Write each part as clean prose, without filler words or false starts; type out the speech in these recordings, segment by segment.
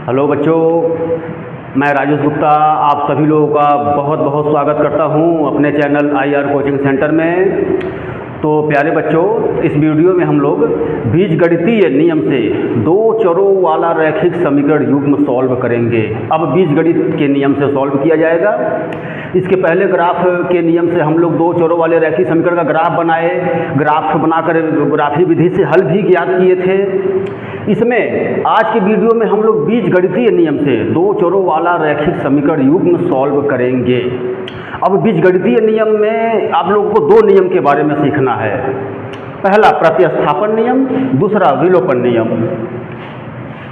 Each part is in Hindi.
हेलो बच्चों, मैं राजेश गुप्ता आप सभी लोगों का बहुत बहुत स्वागत करता हूं अपने चैनल IR कोचिंग सेंटर में। तो प्यारे बच्चों, इस वीडियो में हम लोग बीजगणितीय नियम से दो चरों वाला रैखिक समीकरण युग्म सॉल्व करेंगे। अब बीजगणित के नियम से सॉल्व किया जाएगा। इसके पहले ग्राफ के नियम से हम लोग दो चरों वाले रैखिक समीकरण का ग्राफ बनाए, ग्राफ बनाकर ग्राफी विधि से हल भी ज्ञात किए थे। इसमें आज के वीडियो में हम लोग बीजगणितीय नियम से दो चरों वाला रैखिक समीकरण युग्म सॉल्व करेंगे। अब बीजगणितीय नियम में आप लोगों को दो नियम के बारे में सीखना है। पहला प्रतिस्थापन नियम, दूसरा विलोपन नियम।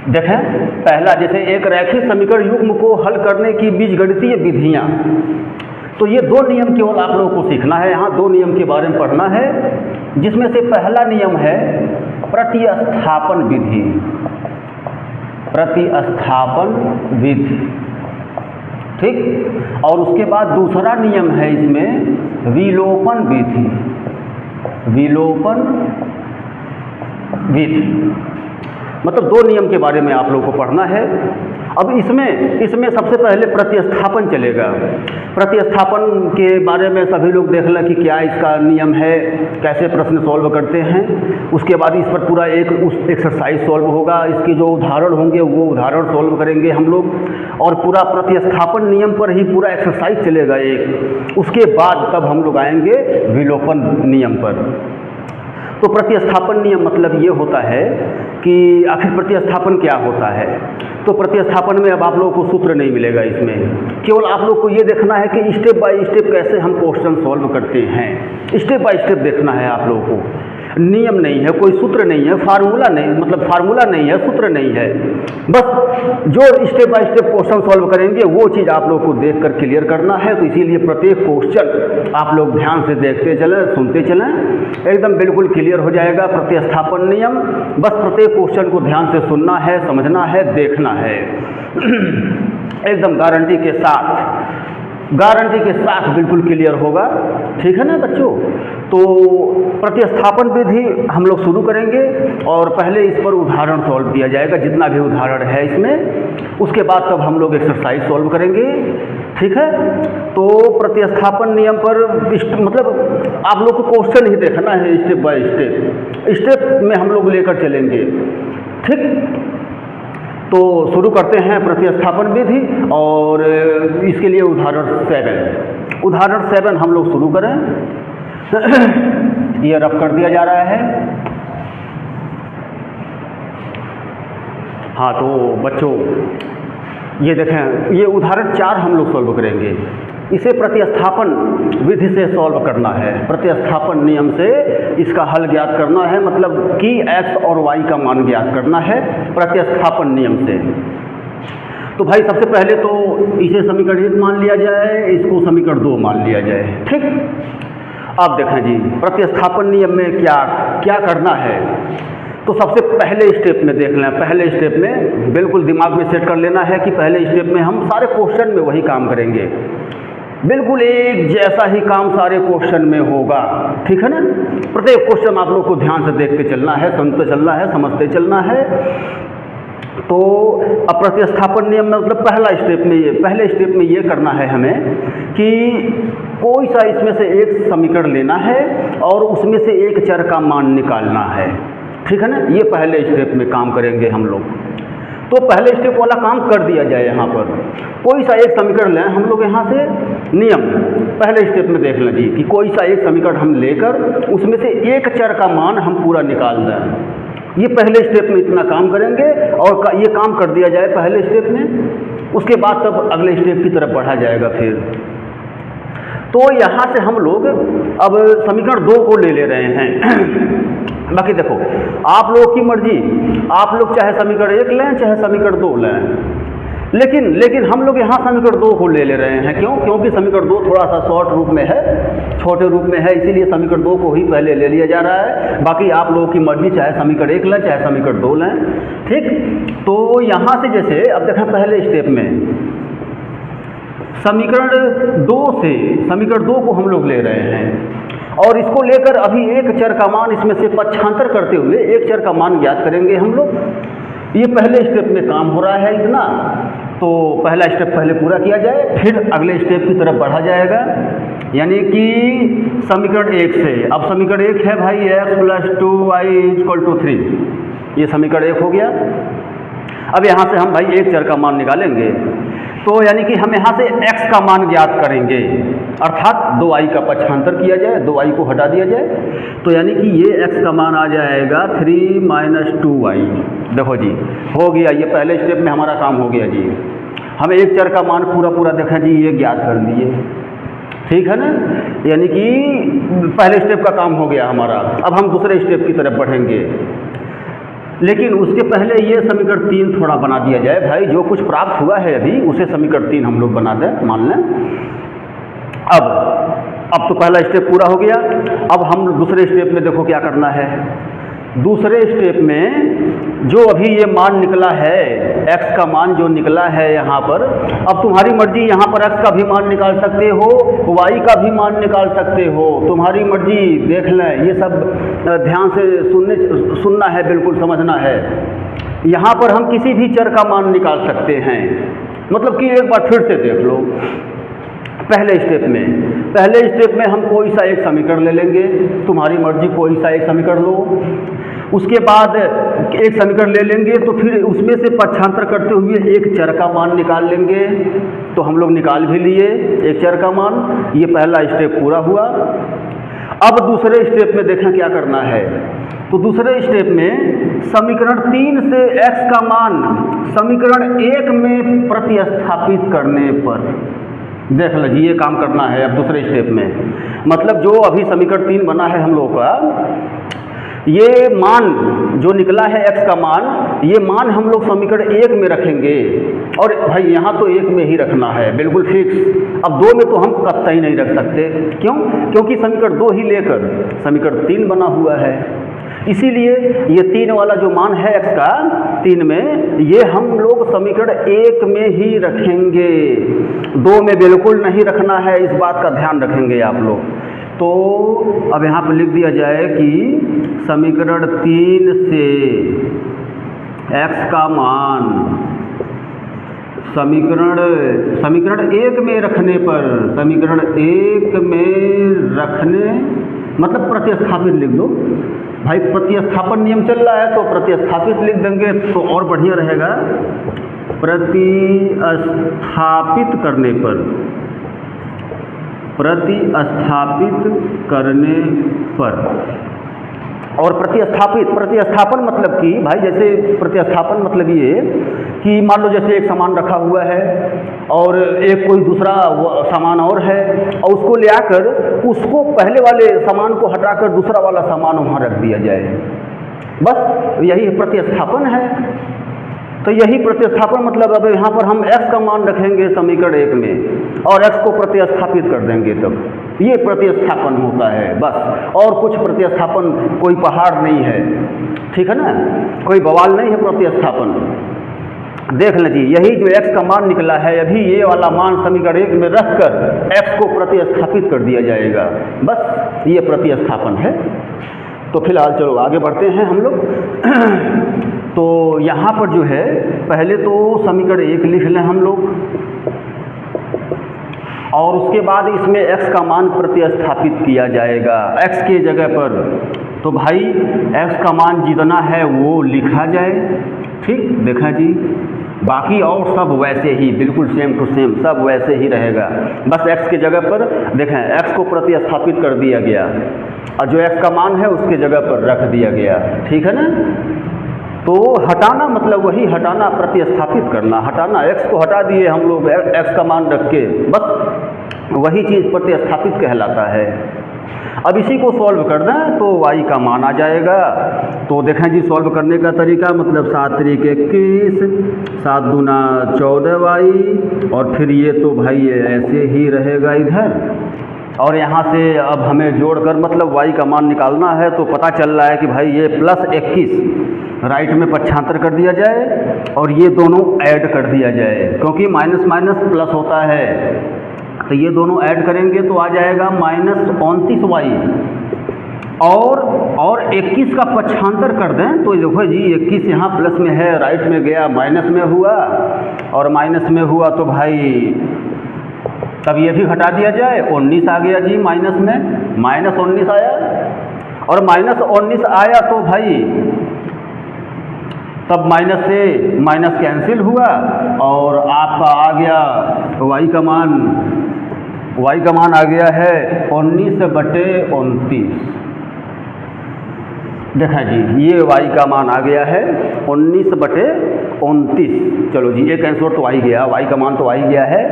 देखें, पहला जैसे एक रैखिक समीकरण युग्म को हल करने की बीजगणितीय विधियां, तो ये दो नियम केवल आप लोगों को सीखना है। यहाँ दो नियम के बारे में पढ़ना है, जिसमें से पहला नियम है प्रतिस्थापन विधि। प्रतिस्थापन विधि, ठीक। और उसके बाद दूसरा नियम है इसमें विलोपन विधि। विलोपन विधि मतलब दो नियम के बारे में आप लोगों को पढ़ना है। अब इसमें सबसे पहले प्रतिस्थापन चलेगा। प्रतिस्थापन के बारे में सभी लोग देख लें कि क्या इसका नियम है, कैसे प्रश्न सॉल्व करते हैं। उसके बाद इस पर पूरा एक एक्सरसाइज सॉल्व होगा। इसके जो उदाहरण होंगे वो उदाहरण सॉल्व करेंगे हम लोग, और पूरा प्रतिस्थापन नियम पर ही पूरा एक्सरसाइज चलेगा एक। उसके बाद तब हम लोग आएंगे विलोपन नियम पर। तो प्रतिस्थापन नियम मतलब ये होता है कि आखिर प्रतिस्थापन क्या होता है। तो प्रतिस्थापन में अब आप लोगों को सूत्र नहीं मिलेगा इसमें, केवल आप लोग को ये देखना है कि स्टेप बाय स्टेप कैसे हम क्वेश्चन सॉल्व करते हैं। स्टेप बाय स्टेप देखना है आप लोगों को। नियम नहीं है, कोई सूत्र नहीं है, फार्मूला नहीं, मतलब फार्मूला नहीं है, सूत्र नहीं है। बस जो step by step question solve करेंगे वो चीज़ आप लोग को देख कर क्लियर करना है। तो इसीलिए प्रत्येक क्वेश्चन आप लोग ध्यान से देखते चलें, सुनते चलें, एकदम बिल्कुल क्लियर हो जाएगा प्रत्यस्थापन नियम। बस प्रत्येक क्वेश्चन को ध्यान से सुनना है, समझना है, देखना है एकदम गारंटी के साथ बिल्कुल क्लियर होगा। ठीक है ना बच्चों। तो प्रतिस्थापन विधि हम लोग शुरू करेंगे और पहले इस पर उदाहरण सॉल्व किया जाएगा, जितना भी उदाहरण है इसमें। उसके बाद तब हम लोग एक्सरसाइज सॉल्व करेंगे। ठीक है। तो प्रतिस्थापन नियम पर मतलब आप लोग को क्वेश्चन ही देखना है स्टेप बाय स्टेप में हम लोग लेकर चलेंगे। ठीक। तो शुरू करते हैं प्रतिस्थापन विधि, और इसके लिए उदाहरण 7 हम लोग शुरू करें। ये रफ कर दिया जा रहा है। हाँ, तो बच्चों ये देखें, ये उदाहरण 4 हम लोग सॉल्व करेंगे। इसे प्रतिस्थापन विधि से सॉल्व करना है। प्रतिस्थापन नियम से इसका हल ज्ञात करना है, मतलब कि x और y का मान ज्ञात करना है प्रतिस्थापन नियम से। तो भाई सबसे पहले तो इसे समीकरण 1 मान लिया जाए, इसको समीकरण 2 मान लिया जाए। ठीक। अब देखें जी, प्रतिस्थापन नियम में क्या करना है। तो सबसे पहले स्टेप में देख लें। पहले स्टेप में बिल्कुल दिमाग में सेट कर लेना है कि पहले स्टेप में हम सारे क्वेश्चन में वही काम करेंगे। बिल्कुल एक जैसा ही काम सारे क्वेश्चन में होगा। ठीक है ना। प्रत्येक क्वेश्चन आप लोग को ध्यान से देखते चलना है, सुनते चलना है, समझते चलना है। तो अब प्रतिस्थापन नियम में मतलब पहले स्टेप में ये करना है हमें कि कोई सा इसमें से एक समीकरण लेना है और उसमें से एक चर का मान निकालना है। ठीक है ना। ये पहले स्टेप में काम करेंगे हम लोग। तो पहले स्टेप वाला काम कर दिया जाए। यहाँ पर कोई सा एक समीकरण लें हम लोग। यहाँ से नियम पहले स्टेप में देख लें जी कि कोई सा एक समीकरण हम लेकर उसमें से एक चर का मान हम पूरा निकाल दें। ये पहले स्टेप में इतना काम करेंगे और ये काम कर दिया जाए पहले स्टेप में। उसके बाद तब अगले स्टेप की तरफ बढ़ा जाएगा फिर। तो यहाँ से हम लोग अब समीकरण 2 को ले रहे हैं। बाकी देखो आप लोगों की मर्जी, आप लोग चाहे समीकरण 1 लें चाहे समीकरण 2 लें, लेकिन हम लोग यहाँ समीकरण 2 को ले रहे हैं। क्यों? क्योंकि समीकरण 2 थोड़ा सा शॉर्ट रूप में है, छोटे रूप में है, इसीलिए समीकरण 2 को ही पहले ले लिया जा रहा है। बाकी आप लोगों की मर्जी, चाहे समीकरण 1 लें चाहे समीकरण 2 लें। ठीक। तो यहाँ से जैसे अब देखें पहले स्टेप में समीकरण 2 को हम लोग ले रहे हैं और इसको लेकर अभी एक चर का मान इसमें से पक्षांतर करते हुए एक चर का मान ज्ञात करेंगे हम लोग। ये पहले स्टेप में काम हो रहा है इतना, तो पहला स्टेप पहले पूरा किया जाए, फिर अगले स्टेप की तरफ बढ़ा जाएगा। यानी कि समीकरण 1 से, अब समीकरण 1 है भाई x + 2y = 3, ये समीकरण 1 हो गया। अब यहाँ से हम भाई एक चर का मान निकालेंगे, तो यानी कि हम यहाँ से x का मान ज्ञात करेंगे, अर्थात 2y का पक्षांतर किया जाए, 2y को हटा दिया जाए, तो यानी कि ये x का मान आ जाएगा 3 - 2y। देखो जी हो गया, ये पहले स्टेप में हमारा काम हो गया जी। हम एक चर का मान पूरा देखें जी, ये ज्ञात कर लिए, ठीक है ना। यानी कि पहले स्टेप का काम हो गया हमारा। अब हम दूसरे स्टेप की तरफ बढ़ेंगे, लेकिन उसके पहले ये समीकरण 3 थोड़ा बना दिया जाए भाई। जो कुछ प्राप्त हुआ है अभी उसे समीकरण 3 हम लोग बना दें, मान लें। अब तो पहला स्टेप पूरा हो गया। अब हम दूसरे स्टेप में देखो क्या करना है। दूसरे स्टेप में जो अभी ये मान निकला है, x का मान जो निकला है यहाँ पर, अब तुम्हारी मर्जी, यहाँ पर x का भी मान निकाल सकते हो, y का भी मान निकाल सकते हो, तुम्हारी मर्जी, देख लें। ये सब ध्यान से सुनना है, बिल्कुल समझना है। यहाँ पर हम किसी भी चर का मान निकाल सकते हैं, मतलब कि एक बार फिर से देख लो। पहले स्टेप में हम कोई सा एक समीकरण ले लेंगे, तुम्हारी मर्जी, कोई सा एक समीकरण लो। उसके बाद एक समीकरण ले लेंगे, तो फिर उसमें से पक्षांतर करते हुए एक चर का मान निकाल लेंगे। तो हम लोग निकाल भी लिए एक चर का मान। ये पहला स्टेप पूरा हुआ। अब दूसरे स्टेप में देखें क्या करना है। तो दूसरे स्टेप में समीकरण 3 से x का मान समीकरण 1 में प्रतिस्थापित करने पर, देख लीजिए ये काम करना है। अब दूसरे स्टेप में मतलब जो अभी समीकरण 3 बना है हम लोगों का, ये मान जो निकला है x का मान, ये मान हम लोग समीकरण 1 में रखेंगे। और भाई यहाँ तो 1 में ही रखना है, बिल्कुल फिक्स। अब 2 में तो हम कतई नहीं रख सकते। क्यों? क्योंकि समीकरण 2 ही लेकर समीकरण 3 बना हुआ है। इसीलिए ये 3 वाला जो मान है x का 3 में, ये हम लोग समीकरण 1 में ही रखेंगे, 2 में बिल्कुल नहीं रखना है। इस बात का ध्यान रखेंगे आप लोग। तो अब यहाँ पर लिख दिया जाए कि समीकरण 3 से x का मान समीकरण 1 में रखने पर, समीकरण 1 में रखने मतलब प्रतिस्थापित लिख दो भाई। प्रतिस्थापन नियम चल रहा है तो प्रतिस्थापित लिख देंगे तो और बढ़िया रहेगा। प्रतिस्थापित करने पर, और प्रतिस्थापन मतलब कि भाई, जैसे प्रतिस्थापन मतलब ये कि मान लो जैसे एक सामान रखा हुआ है और एक कोई दूसरा सामान और है, और उसको ले आकर उसको पहले वाले सामान को हटाकर दूसरा वाला सामान वहाँ रख दिया जाए, बस यही प्रतिस्थापन है। तो यही प्रतिस्थापन मतलब अब यहाँ पर हम x का मान रखेंगे समीकरण 1 में और x को प्रतिस्थापित कर देंगे, तब ये प्रतिस्थापन होता है बस। और कुछ प्रतिस्थापन कोई पहाड़ नहीं है, ठीक है ना, कोई बवाल नहीं है प्रतिस्थापन। देख लीजिए, यही जो x का मान निकला है, अभी ये वाला मान समीकरण 1 में रखकर x को प्रतिस्थापित कर दिया जाएगा, बस ये प्रतिस्थापन है। तो फिलहाल चलो आगे बढ़ते हैं हम लोग। तो यहाँ पर जो है पहले तो समीकरण 1 लिख लें हम लोग, और उसके बाद इसमें x का मान प्रतिस्थापित किया जाएगा x के जगह पर। तो भाई x का मान जितना है वो लिखा जाए, ठीक, देखा जी। बाकी और सब वैसे ही, बिल्कुल सेम टू सेम सब वैसे ही रहेगा, बस x के जगह पर देखें x को प्रतिस्थापित कर दिया गया और जो x का मान है उसके जगह पर रख दिया गया, ठीक है ना। तो हटाना मतलब वही हटाना, प्रतिस्थापित करना, हटाना, x को हटा दिए हम लोग x का मान रख के, बस वही चीज़ प्रतिस्थापित कहलाता है। अब इसी को सॉल्व कर दें तो y का मान आ जाएगा। तो देखें जी सॉल्व करने का तरीका, मतलब 7 त्रिक 21, 7 दूना 14y, और फिर ये तो भाई ये ऐसे ही रहेगा इधर, और यहाँ से अब हमें जोड़कर मतलब y का मान निकालना है। तो पता चल रहा है कि भाई ये प्लस 21 राइट में पक्षांतर कर दिया जाए और ये दोनों ऐड कर दिया जाए, क्योंकि माइनस माइनस प्लस होता है। तो ये दोनों ऐड करेंगे तो आ जाएगा -29y, और 21 का पक्षांतर कर दें तो देखो जी 21 यहाँ प्लस में है, राइट में गया माइनस में हुआ, और माइनस में हुआ तो भाई तब ये भी हटा दिया जाए, 19 आ गया जी माइनस में, -19 आया, और -19 आया तो भाई तब माइनस से माइनस कैंसिल हुआ और आपका आ गया y का मान आ गया है 19/29। देखा जी ये y का मान आ गया है 19/29। चलो जी एक आंसर तो आ ही गया, y का मान तो आ ही गया है।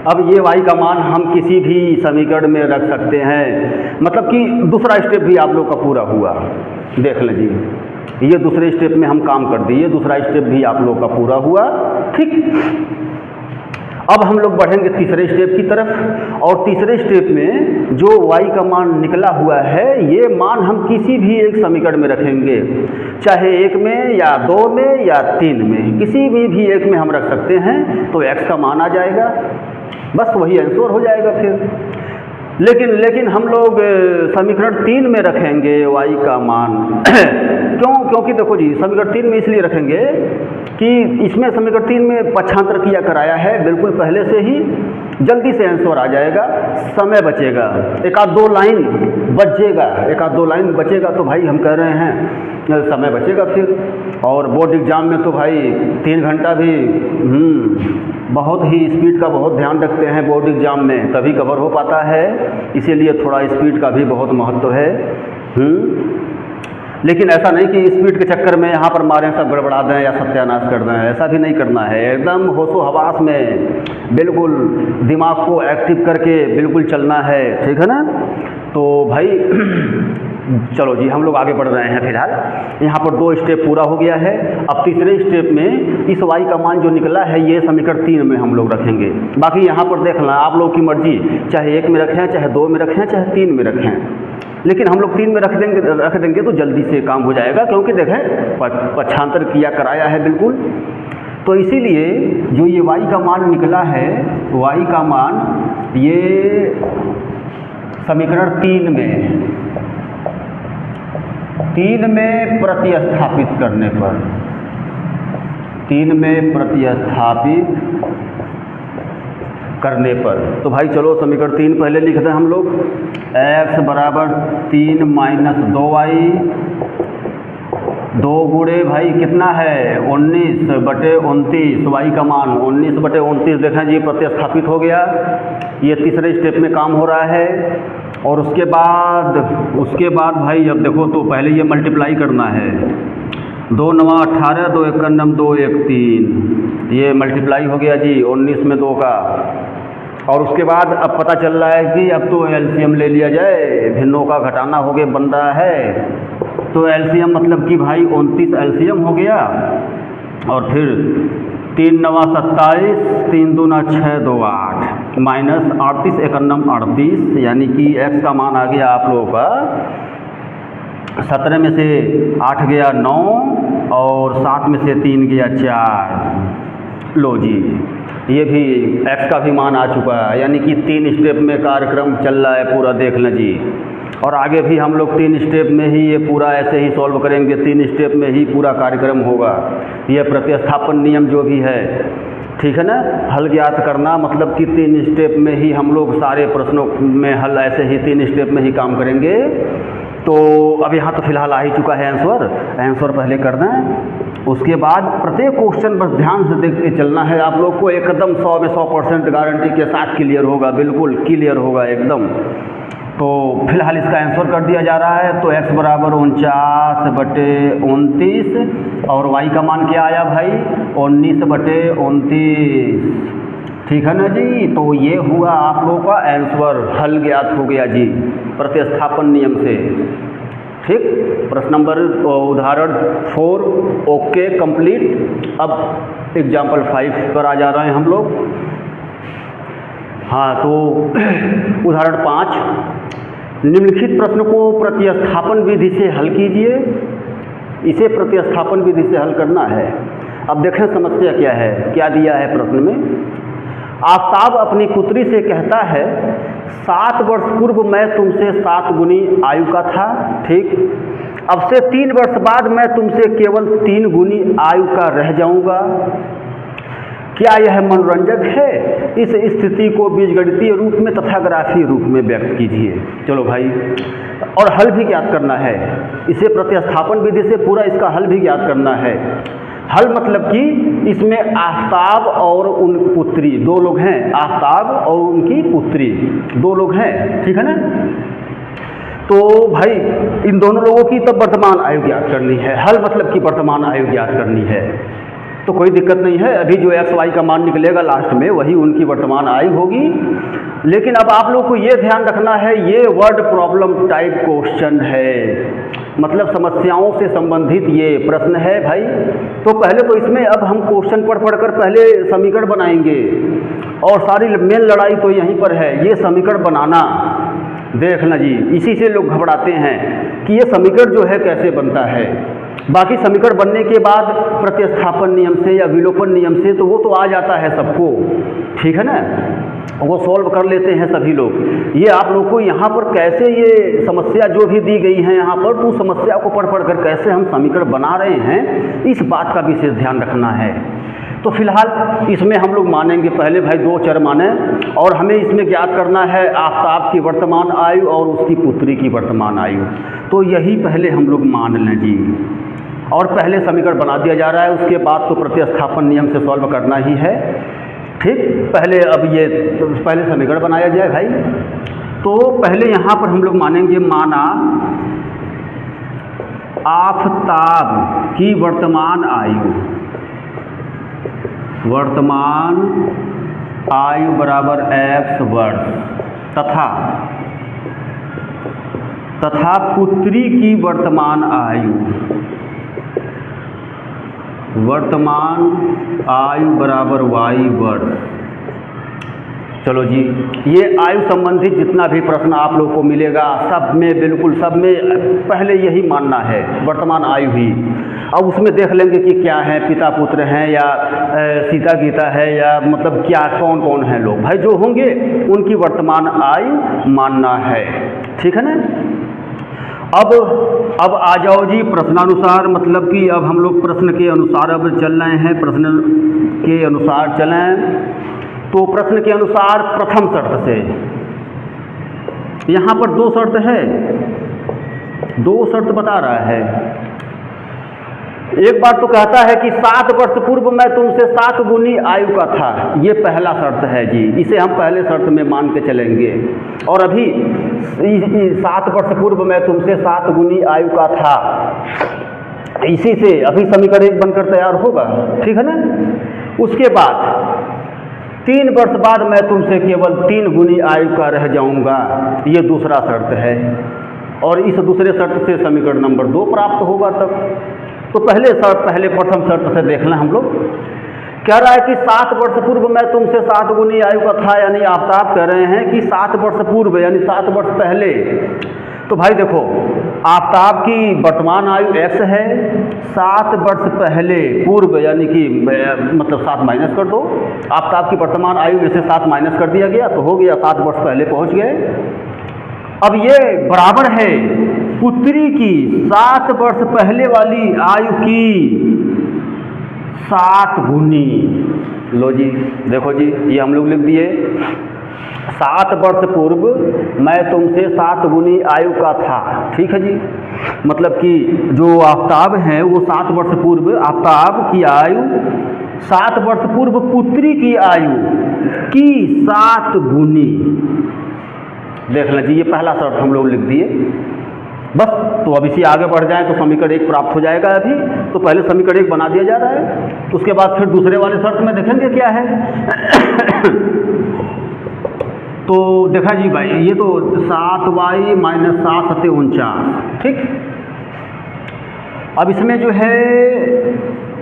अब ये y का मान हम किसी भी समीकरण में रख सकते हैं, मतलब कि दूसरा स्टेप भी आप लोग का पूरा हुआ। देख लें जी ये दूसरे स्टेप में हम काम कर दिए, दूसरा स्टेप भी आप लोग का पूरा हुआ। ठीक, अब हम लोग बढ़ेंगे तीसरे स्टेप की तरफ, और तीसरे स्टेप में जो y का मान निकला हुआ है ये मान हम किसी भी एक समीकरण में रखेंगे, चाहे 1 में या 2 में या 3 में, किसी भी एक में हम रख सकते हैं तो x का मान आ जाएगा, बस वही आंसर हो जाएगा फिर। लेकिन हम लोग समीकरण 3 में रखेंगे y का मान क्योंकि देखो जी समीकरण 3 में इसलिए रखेंगे कि इसमें समीकरण 3 में पक्षांतर किया कराया है बिल्कुल पहले से ही, जल्दी से आंसर आ जाएगा, समय बचेगा, एक आध दो लाइन बचेगा तो भाई हम कह रहे हैं समय बचेगा फिर। और बोर्ड एग्ज़ाम में तो भाई 3 घंटा भी बहुत ही स्पीड का बहुत ध्यान रखते हैं बोर्ड एग्ज़ाम में, तभी कवर हो पाता है, इसीलिए थोड़ा स्पीड का भी बहुत महत्व है। लेकिन ऐसा नहीं कि स्पीड के चक्कर में यहाँ पर मारें सब गड़बड़ा दें या सत्यानाश कर दें, ऐसा भी नहीं करना है। एकदम होशो हवास में बिल्कुल दिमाग को एक्टिव करके बिल्कुल चलना है, ठीक है ना। तो भाई चलो जी हम लोग आगे बढ़ रहे हैं। फिलहाल यहाँ पर 2 स्टेप पूरा हो गया है। अब तीसरे स्टेप में इस y का मान जो निकला है ये समीकरण 3 में हम लोग रखेंगे। बाकी यहाँ पर देखना आप लोग की मर्जी, चाहे 1 में रखें, चाहे 2 में रखें, चाहे 3 में रखें, लेकिन हम लोग 3 में रख देंगे तो जल्दी से काम हो जाएगा, क्योंकि देखें पक्षांतर किया कराया है बिल्कुल। तो इसीलिए जो ये y का मान निकला है, y का मान ये समीकरण 3 में प्रतिस्थापित करने पर, 3 में प्रतिस्थापित करने पर, तो भाई चलो समीकरण 3 पहले लिख दें हम लोग। x बराबर 3 - 2y, 2 गुणे भाई कितना है 19/29, y का मान 19/29। देखें जी प्रतिस्थापित हो गया, ये तीसरे स्टेप में काम हो रहा है। और उसके बाद भाई अब देखो तो पहले ये मल्टीप्लाई करना है, 2 9 18, 2 1 9 2 1 3, ये मल्टीप्लाई हो गया जी 19 में 2 का। और उसके बाद अब पता चल रहा है कि अब तो एलसीएम ले लिया जाए, भिन्नों का घटाना हो गया बन रहा है, तो एलसीएम मतलब कि भाई 29 एलसीएम हो गया। और फिर 3 9 27, 3 2 6 2 8, -38 1 9 38, यानी कि x का मान आ गया आप लोगों का 17 में से 8 गया 9 और 7 में से 3 गया 4। लो जी ये भी x का भी मान आ चुका है, यानी कि 3 स्टेप में कार्यक्रम चल रहा है पूरा, देख लें जी। और आगे भी हम लोग 3 स्टेप में ही ये पूरा ऐसे ही सॉल्व करेंगे, 3 स्टेप में ही पूरा कार्यक्रम होगा। यह प्रतिस्थापन नियम जो भी है, ठीक है ना, हल ज्ञात करना मतलब कि 3 स्टेप में ही हम लोग सारे प्रश्नों में हल ऐसे ही 3 स्टेप में ही काम करेंगे। तो अब यहाँ तो फिलहाल आ ही चुका है आंसर पहले कर दें। उसके बाद प्रत्येक क्वेश्चन बस ध्यान से देख के चलना है आप लोग को, एकदम 100 में 100% गारंटी के साथ क्लियर होगा, बिल्कुल क्लियर होगा एकदम। तो फिलहाल इसका आंसर कर दिया जा रहा है। तो x बराबर 49/29 और y का मान क्या आया भाई 19/29, ठीक है ना जी। तो ये हुआ आप लोगों का आंसर, हल ज्ञात हो गया जी प्रतिस्थापन नियम से। ठीक, प्रश्न नंबर उदाहरण 4 ओके कंप्लीट। अब एग्जाम्पल 5 पर आ जा रहे हैं हम लोग। हाँ, तो उदाहरण 5, निम्नलिखित प्रश्न को प्रतिस्थापन विधि से हल कीजिए। इसे प्रतिस्थापन विधि से हल करना है। अब देखें समस्या क्या है, क्या दिया है प्रश्न में। आफताब अपनी पुत्री से कहता है 7 वर्ष पूर्व मैं तुमसे 7 गुनी आयु का था, ठीक। अब से 3 वर्ष बाद मैं तुमसे केवल 3 गुनी आयु का रह जाऊंगा। क्या यह मनोरंजक है? इस स्थिति को बीजगणितीय रूप में तथा ग्राफीय रूप में व्यक्त कीजिए। चलो भाई, और हल भी ज्ञात करना है। इसे प्रतिस्थापन विधि से पूरा इसका हल भी ज्ञात करना है। हल मतलब कि इसमें आफताब और उन पुत्री 2 लोग हैं, आफताब और उनकी पुत्री 2 लोग हैं, ठीक है ना। तो भाई इन दोनों लोगों की तब वर्तमान आयु ज्ञात करनी है। हल मतलब कि वर्तमान आयु ज्ञात करनी है, तो कोई दिक्कत नहीं है। अभी जो एक्स वाई का मान निकलेगा लास्ट में वही उनकी वर्तमान आयु होगी। लेकिन अब आप लोग को ये ध्यान रखना है, ये वर्ड प्रॉब्लम टाइप क्वेश्चन है, मतलब समस्याओं से संबंधित ये प्रश्न है भाई। तो पहले तो इसमें अब हम क्वेश्चन पढ़ कर पहले समीकरण बनाएंगे, और सारी मेन लड़ाई तो यहीं पर है, ये समीकरण बनाना। देखना जी, इसी से लोग घबराते हैं कि ये समीकरण जो है कैसे बनता है। बाकी समीकरण बनने के बाद प्रतिस्थापन नियम से या विलोपन नियम से तो वो तो आ जाता है सबको, ठीक है ना, वो सॉल्व कर लेते हैं सभी लोग। ये आप लोग को यहाँ पर कैसे ये समस्या जो भी दी गई है यहाँ पर, तो समस्या को पढ़ कर कैसे हम समीकरण बना रहे हैं, इस बात का विशेष ध्यान रखना है। तो फिलहाल इसमें हम लोग मानेंगे पहले भाई 2 चर माने, और हमें इसमें ज्ञात करना है आफताब की वर्तमान आयु और उसकी पुत्री की वर्तमान आयु। तो यही पहले हम लोग मान लें जी, और पहले समीकरण बना दिया जा रहा है, उसके बाद तो प्रतिस्थापन नियम से सॉल्व करना ही है, ठीक। पहले अब ये पहले समीकरण बनाया जाए भाई। तो पहले यहाँ पर हम लोग मानेंगे, माना आफताब की वर्तमान आयु बराबर x वर्ष तथा पुत्री की वर्तमान आयु बराबर y वर्ष। चलो जी, ये आयु संबंधित जितना भी प्रश्न आप लोग को मिलेगा सब में, बिल्कुल सब में पहले यही मानना है, वर्तमान आयु ही। अब उसमें देख लेंगे कि क्या है, पिता पुत्र हैं या सीता गीता है, या मतलब क्या कौन कौन है लोग, भाई जो होंगे उनकी वर्तमान आयु मानना है, ठीक है ना। अब आ जाओ जी प्रश्नानुसार, मतलब कि अब हम लोग प्रश्न के अनुसार अब चल रहे हैं, प्रश्न के अनुसार चलें। तो प्रश्न के अनुसार प्रथम शर्त से, यहाँ पर 2 शर्त है, 2 शर्त बता रहा है। एक बार तो कहता है कि 7 वर्ष पूर्व मैं तुमसे 7 गुनी आयु का था, ये पहला शर्त है जी, इसे हम पहले शर्त में मान के चलेंगे। और अभी 7 वर्ष पूर्व मैं तुमसे 7 गुनी आयु का था, इसी से अभी समीकरण 1 बनकर तैयार होगा, ठीक है ना। उसके बाद 3 वर्ष बाद मैं तुमसे केवल 3 गुनी आयु का रह जाऊंगा, ये दूसरा शर्त है। और इस दूसरे शर्त से समीकरण नंबर 2 प्राप्त होगा तब। तो पहले प्रथम शर्त से देखना हम लोग। कह रहा है कि 7 वर्ष पूर्व मैं तुमसे 7 गुनी आयु का था, यानी आफताब कह रहे हैं कि 7 वर्ष पूर्व यानी 7 वर्ष पहले। तो भाई देखो, आफताब की वर्तमान आयु x है, 7 वर्ष पहले पूर्व यानी कि मतलब 7 माइनस कर दो, आफताब की वर्तमान आयु में से 7 माइनस कर दिया गया तो हो गया 7 वर्ष पहले पहुंच गए। अब ये बराबर है पुत्री की 7 वर्ष पहले वाली आयु की 7 गुनी। लो जी, देखो जी, ये हम लोग लिख दिए, 7 वर्ष पूर्व मैं तुमसे 7 गुनी आयु का था, ठीक है जी। मतलब कि जो आफताब हैं वो 7 वर्ष पूर्व आफताब की आयु 7 वर्ष पूर्व पुत्री की आयु की 7 गुनी। देख लें जी, ये पहला शर्त हम लोग लिख दिए बस। तो अब इसी आगे बढ़ जाएं तो समीकरण 1 प्राप्त हो जाएगा। अभी तो पहले समीकरण 1 बना दिया जा रहा है, उसके बाद फिर दूसरे वाले शर्त में देखेंगे क्या है। तो देखा जी भाई, ये तो 7y - 7 × 49, ठीक। अब इसमें जो है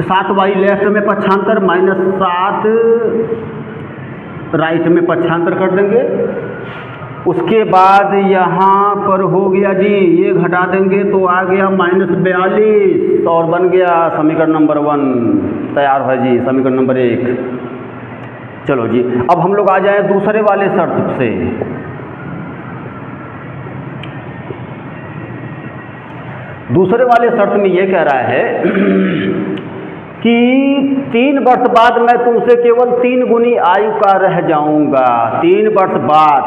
7y लेफ्ट में पक्षांतर -7 राइट में पक्षांतर कर देंगे। उसके बाद यहाँ पर हो गया जी, ये घटा देंगे तो आ गया -42 और बन गया समीकरण नंबर 1 तैयार है जी, समीकरण नंबर 1। चलो जी, अब हम लोग आ जाएं दूसरे वाले शर्त से। दूसरे वाले शर्त में ये कह रहा है कि 3 वर्ष बाद मैं तुमसे केवल 3 गुनी आयु का रह जाऊंगा। 3 वर्ष बाद,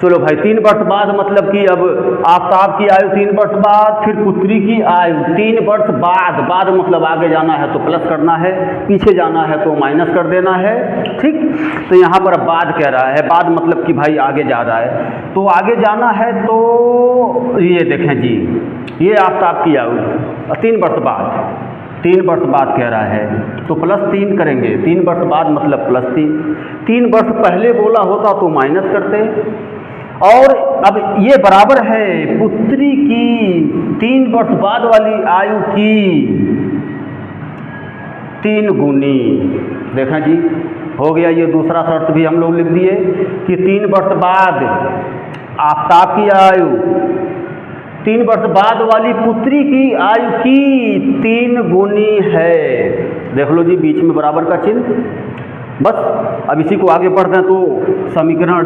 चलो भाई 3 वर्ष बाद मतलब कि अब आफ्ताब की आयु 3 वर्ष बाद, फिर पुत्री की आयु 3 वर्ष बाद। बाद मतलब आगे जाना है तो प्लस करना है, पीछे जाना है तो माइनस कर देना है, ठीक। तो यहाँ पर बाद कह रहा है, बाद मतलब कि भाई आगे जा रहा है, तो आगे जाना है तो ये देखें जी, ये आफ्ताब की आयु 3 वर्ष बाद, 3 वर्ष बाद कह रहा है तो +3 करेंगे। 3 वर्ष बाद मतलब +3। 3 वर्ष पहले बोला होता तो माइनस करते। और अब ये बराबर है पुत्री की 3 वर्ष बाद वाली आयु की 3 गुनी। देखा जी, हो गया। ये दूसरा शर्त भी हम लोग लिख दिए कि 3 वर्ष बाद आफ्ताब की आयु 3 वर्ष बाद वाली पुत्री की आयु की 3 गुनी है। देख लो जी, बीच में बराबर का चिन्ह। बस अब इसी को आगे बढ़ते हैं तो समीकरण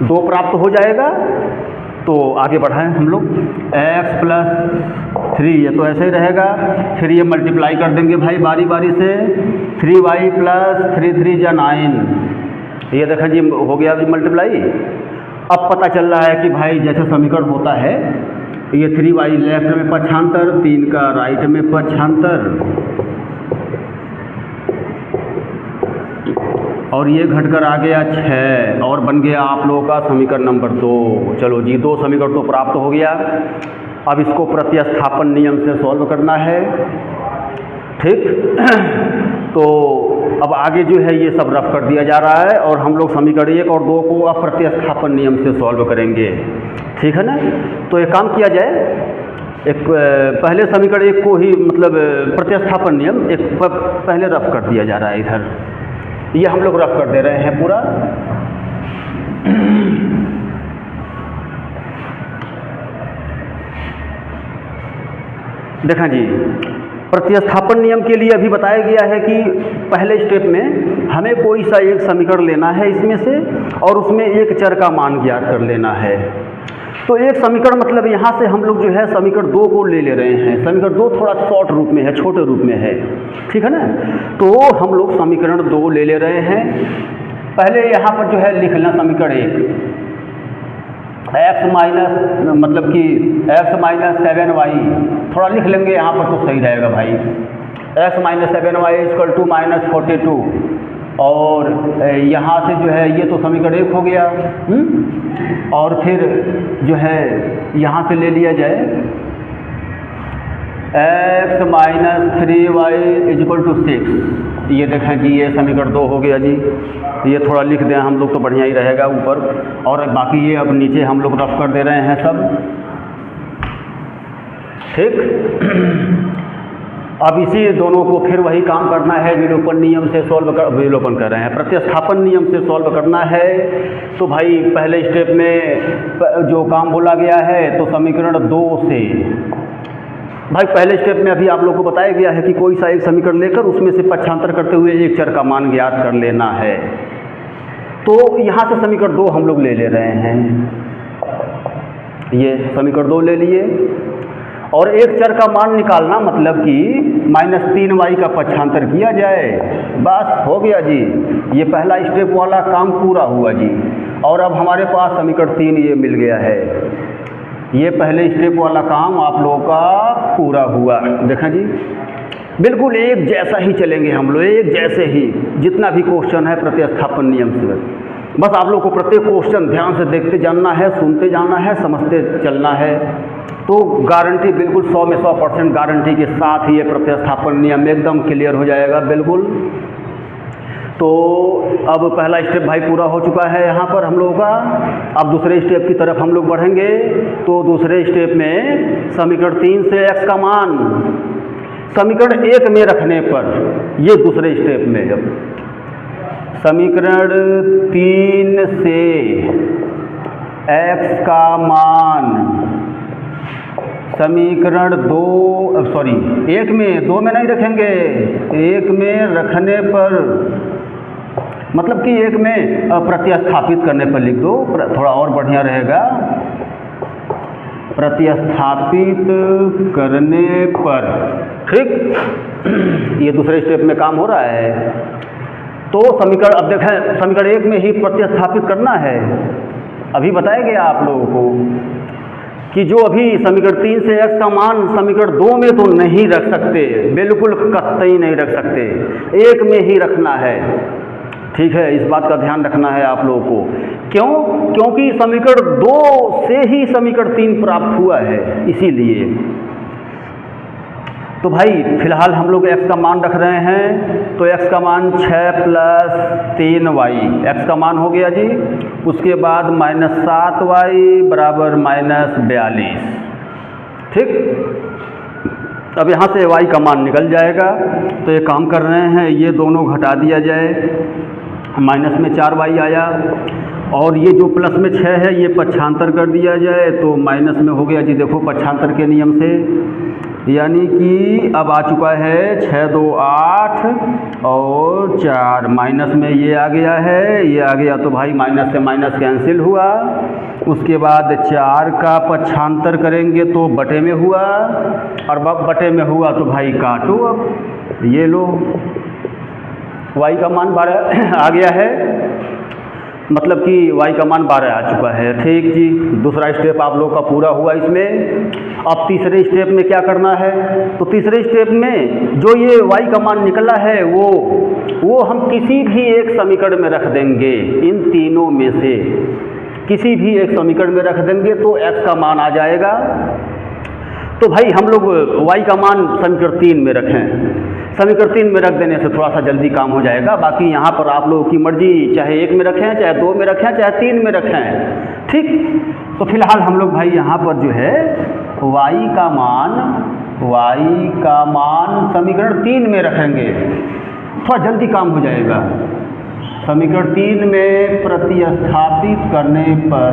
2 प्राप्त हो जाएगा। तो आगे बढ़ाएं हम लोग, x + 3, ये तो ऐसे ही रहेगा। फिर ये मल्टीप्लाई कर देंगे भाई बारी बारी से, 3y + 3 3 = 9। ये देखा जी, हो गया अभी मल्टीप्लाई। अब पता चल रहा है कि भाई जैसे समीकरण होता है, ये 3y लेफ्ट में पक्षांतर, 3 का राइट में पक्षांतर, और ये घटकर आ गया 6 और बन गया आप लोगों का समीकरण नंबर 2। चलो जी, 2 समीकरण तो प्राप्त हो गया। अब इसको प्रतिस्थापन नियम से सॉल्व करना है, ठीक। तो अब आगे जो है ये सब रफ कर दिया जा रहा है और हम लोग समीकरण 1 और 2 को अब प्रतिस्थापन नियम से सॉल्व करेंगे, ठीक है ना। तो एक काम किया जाए, एक पहले समीकरण 1 को ही मतलब प्रतिस्थापन नियम एक पहले रफ कर दिया जा रहा है। इधर ये हम लोग रफ कर दे रहे हैं पूरा। देखा जी, प्रतिस्थापन नियम के लिए अभी बताया गया है कि पहले स्टेप में हमें कोई सा एक समीकरण लेना है इसमें से और उसमें एक चर का मान ज्ञात कर लेना है। तो एक समीकरण मतलब यहाँ से हम लोग जो है समीकरण 2 को ले रहे हैं। समीकरण 2 थोड़ा शॉर्ट रूप में है, छोटे रूप में है, ठीक है ना। तो हम लोग समीकरण 2 ले रहे हैं। पहले यहाँ पर जो है लिख लेना समीकरण 1, x माइनस मतलब कि x - 7y, थोड़ा लिख लेंगे यहाँ पर तो सही रहेगा भाई। x - 7y = -42, और यहाँ से जो है ये तो समीकरण 1 हो गया। और फिर जो है यहाँ से ले लिया जाए x - 3y = 6। ये देखें जी, ये समीकरण 2 हो गया जी। ये थोड़ा लिख दें हम लोग तो बढ़िया ही रहेगा ऊपर, और बाकी ये अब नीचे हम लोग रफ कर दे रहे हैं सब, ठीक। अब इसी दोनों को फिर वही काम करना है, विलोपन नियम से विलोपन कर रहे हैं, प्रतिस्थापन नियम से सॉल्व करना है। तो भाई पहले स्टेप में जो काम बोला गया है तो समीकरण 2 से, भाई पहले स्टेप में अभी आप लोग को बताया गया है कि कोई सा एक समीकरण लेकर उसमें से पक्षांतर करते हुए एक चर का मान ज्ञात कर लेना है। तो यहाँ से समीकरण 2 हम लोग ले रहे हैं। ये समीकरण 2 ले लिए और एक चर का मान निकालना मतलब कि -3y का पक्षांतर किया जाए, बस हो गया जी। ये पहला स्टेप वाला काम पूरा हुआ जी। और अब हमारे पास समीकरण 3 ये मिल गया है। ये पहले स्टेप वाला काम आप लोगों का पूरा हुआ। देखा जी, बिल्कुल एक जैसा ही चलेंगे हम लोग, एक जैसे ही जितना भी क्वेश्चन है प्रतिस्थापन नियम से। बस आप लोग को प्रत्येक क्वेश्चन ध्यान से देखते जाना है, सुनते जाना है, समझते चलना है। तो गारंटी बिल्कुल 100 में 100% गारंटी के साथ ही ये प्रतिस्थापन नियम एकदम क्लियर हो जाएगा बिल्कुल। तो अब पहला स्टेप भाई पूरा हो चुका है यहाँ पर हम लोगों का। अब दूसरे स्टेप की तरफ हम लोग बढ़ेंगे। तो दूसरे स्टेप में समीकरण 3 से x का मान समीकरण 1 में रखने पर, ये दूसरे स्टेप में जब समीकरण 3 से x का मान समीकरण 1 में 2 में नहीं रखेंगे, 1 में रखने पर मतलब कि 1 में प्रतिस्थापित करने पर लिख दो, थोड़ा और बढ़िया रहेगा। प्रतिस्थापित करने पर, ठीक, ये दूसरे स्टेप में काम हो रहा है। तो समीकरण, अब देखें समीकरण 1 में ही प्रतिस्थापित करना है। अभी बताया गया आप लोगों को कि जो अभी समीकरण 3 से x का मान समीकरण 2 में तो नहीं रख सकते, बिल्कुल कतई नहीं रख सकते, 1 में ही रखना है। ठीक है, इस बात का ध्यान रखना है आप लोगों को। क्यों? क्योंकि समीकरण 2 से ही समीकरण 3 प्राप्त हुआ है, इसीलिए। तो भाई फिलहाल हम लोग x का मान रख रहे हैं, तो x का मान 6 + 3y, x का मान हो गया जी। उसके बाद -7y बराबर -42, ठीक। अब यहाँ से y का मान निकल जाएगा, तो ये काम कर रहे हैं, ये दोनों घटा दिया जाए, माइनस में 4y आया, और ये जो प्लस में 6 है ये पक्षांतर कर दिया जाए, तो माइनस में हो गया जी। देखो पक्षांतर के नियम से, यानी कि अब आ चुका है 6 2 8 और 4, माइनस में ये आ गया है, ये आ गया, तो भाई माइनस से माइनस कैंसिल हुआ। उसके बाद 4 का पक्षांतर करेंगे तो बटे में हुआ, और बटे में हुआ तो भाई काटो। अब ये लो y का मान 12 आ गया है, मतलब कि y का मान 12 आ चुका है, ठीक जी। दूसरा स्टेप आप लोग का पूरा हुआ इसमें। अब तीसरे स्टेप में क्या करना है? तो तीसरे स्टेप में जो ये y का मान निकला है वो हम किसी भी एक समीकरण में रख देंगे, इन तीनों में से किसी भी एक समीकरण में रख देंगे तो x का मान आ जाएगा। तो भाई हम लोग y का मान समीकरण 3 में रखें, समीकरण 3 में रख देने से थोड़ा सा जल्दी काम हो जाएगा। बाकी यहाँ पर आप लोगों की मर्जी, चाहे 1 में रखें, चाहे 2 में रखें, चाहे 3 में रखें, ठीक। तो फिलहाल हम लोग भाई यहाँ पर जो है y का मान समीकरण 3 में रखेंगे, थोड़ा जल्दी काम हो जाएगा। समीकरण 3 में प्रतिस्थापित करने पर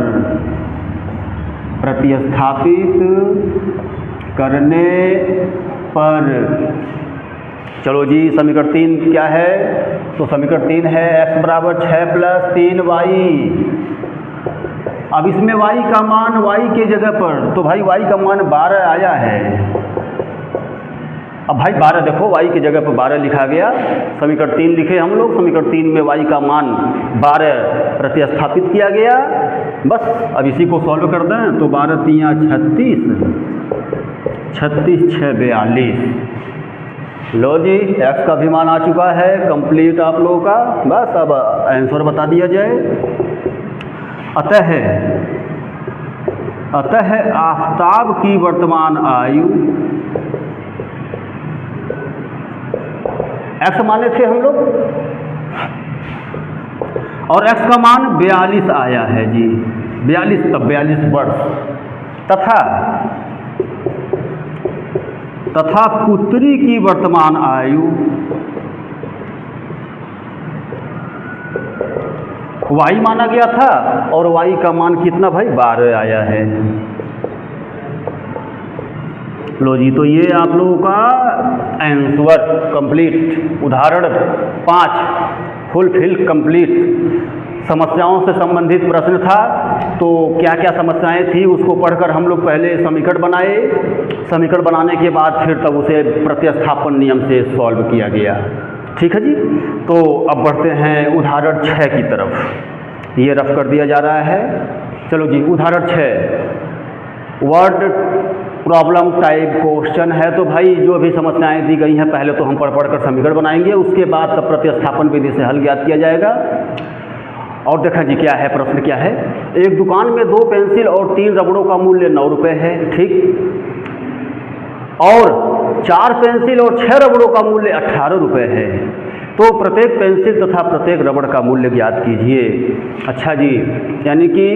चलो जी, समीकरण 3 क्या है? तो समीकरण 3 है x बराबर 6 + 3y। अब इसमें y का मान y के जगह पर, तो भाई y का मान 12 आया है। अब भाई 12 देखो, y की जगह पर 12 लिखा गया, समीकरण 3 लिखे हम लोग, समीकरण 3 में y का मान 12 प्रतिस्थापित किया गया। बस अब इसी को सॉल्व कर दें, तो 12 × 36 6 42। लो जी, x का भी मान आ चुका है, कंप्लीट आप लोगों का। बस अब आंसर बता दिया जाए। अतः आफ़ताब की वर्तमान आयु, x माने थे हम लोग, और x का मान 42 आया है जी, 42 तब 42 वर्ष। तथा पुत्री की वर्तमान आयु, y माना गया था, और y का मान कितना भाई 12 आया है। लो जी, तो ये आप लोगों का आंसर कंप्लीट। उदाहरण 5 फुलफिल कंप्लीट समस्याओं से संबंधित प्रश्न था। तो क्या क्या समस्याएं थी उसको पढ़कर हम लोग पहले समीकरण बनाए, समीकरण बनाने के बाद फिर तब उसे प्रतिस्थापन नियम से सॉल्व किया गया। ठीक है जी। तो अब बढ़ते हैं उदाहरण 6 की तरफ। ये रफ कर दिया जा रहा है। चलो जी, उदाहरण 6 वर्ड प्रॉब्लम टाइप क्वेश्चन है। तो भाई जो भी समस्याएं दी गई हैं पहले तो हम पढ़ कर समीकरण बनाएंगे, उसके बाद तब प्रतिस्थापन विधि से हल ज्ञात किया जाएगा। और देखा जी क्या है, प्रश्न क्या है। एक दुकान में 2 पेंसिल और 3 रबड़ों का मूल्य 9 रुपये है, ठीक, और 4 पेंसिल और 6 रबड़ों का मूल्य 18 रुपये है। तो प्रत्येक पेंसिल तथा प्रत्येक रबड़ का मूल्य ज्ञात कीजिए। अच्छा जी, यानी कि